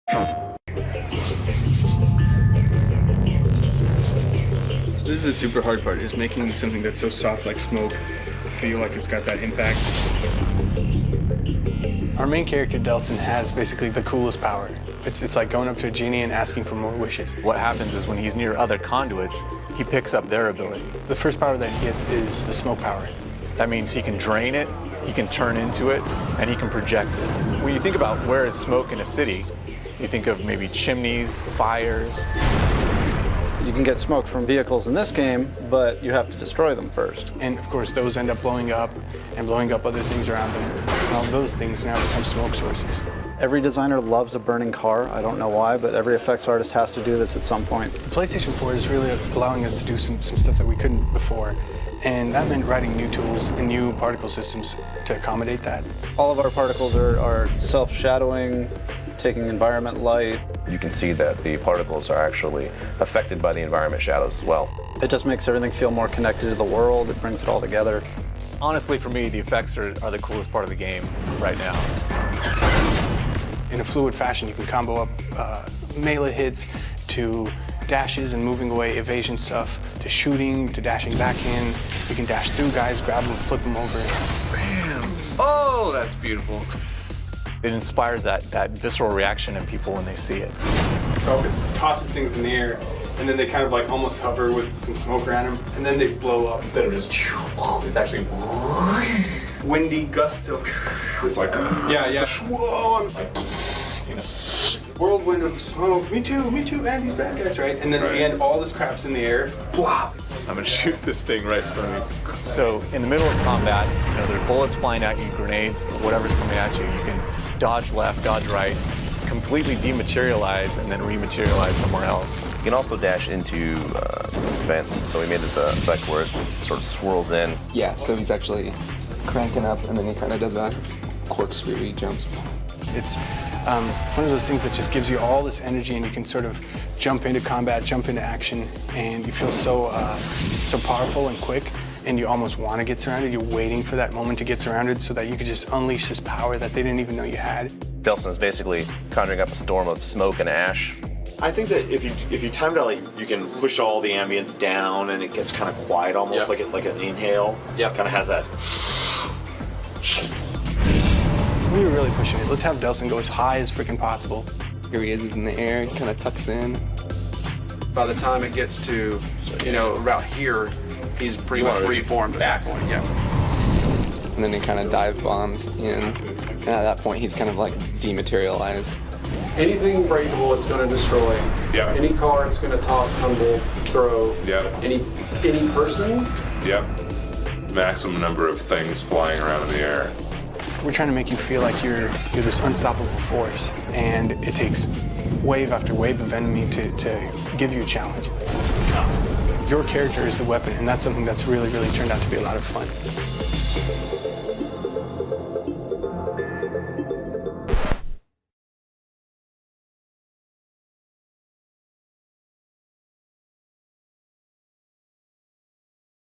This is the super hard part, is making something that's so soft like smoke feel like it's got that impact. Our main character, Delsin, has basically the coolest power. It's like going up to a genie and asking for more wishes. What happens is when he's near other conduits, he picks up their ability. The first power that he gets is the smoke power. That means he can drain it, he can turn into it, and he can project it. When you think about where is smoke in a city, you think of maybe chimneys, fires. You can get smoke from vehicles in this game, but you have to destroy them first. And of course, those end up blowing up and blowing up other things around them. And all those things now become smoke sources. Every designer loves a burning car. I don't know why, but every effects artist has to do this at some point. The PlayStation 4 is really allowing us to do some stuff that we couldn't before. And that meant writing new tools and new particle systems to accommodate that. All of our particles are self-shadowing, taking environment light. You can see that the particles are actually affected by the environment shadows as well. It just makes everything feel more connected to the world. It brings it all together. Honestly, for me, the effects are the coolest part of the game right now. In a fluid fashion, you can combo up melee hits to dashes and moving away evasion stuff, to shooting, to dashing back in. You can dash through guys, grab them, flip them over. Bam! Oh, that's beautiful. It inspires that visceral reaction in people when they see it. It tosses things in the air, and then they kind of like almost hover with some smoke around them, and then they blow up. Instead of just, it's actually windy gusts of, it's like, whoa, whirlwind of smoke. Me too, and these bad guys, right? And then at the end, all this crap's in the air, blop. I'm gonna shoot this thing right in front of me. So in the middle of combat, there's bullets flying at you, grenades, whatever's coming at you. You can dodge left, dodge right, completely dematerialize, and then rematerialize somewhere else. You can also dash into vents, so we made this effect where it sort of swirls in. Yeah, so he's actually cranking up, and then he kind of does a corkscrew, he jumps. It's one of those things that just gives you all this energy, and you can sort of jump into combat, jump into action, and you feel so powerful and quick, and you almost want to get surrounded. You're waiting for that moment to get surrounded so that you could just unleash this power that they didn't even know you had. Delsin is basically conjuring up a storm of smoke and ash. I think that if you timed out, like, you can push all the ambience down and it gets kind of quiet, almost like an inhale. Yeah, kind of has that. We were really pushing it. Let's have Delsin go as high as freaking possible. Here he is in the air, he kind of tucks in. By the time it gets to, about here, he's pretty much reformed at that point, yeah. And then he kind of dive bombs in. And at that point, he's kind of like dematerialized. Anything breakable, it's going to destroy. Yeah. Any car, it's going to toss, tumble, throw. Yeah. Any person. Yep. Maximum number of things flying around in the air. We're trying to make you feel like you're this unstoppable force, and it takes wave after wave of enemy to give you a challenge. Your character is the weapon, and that's something that's really, really turned out to be a lot of fun.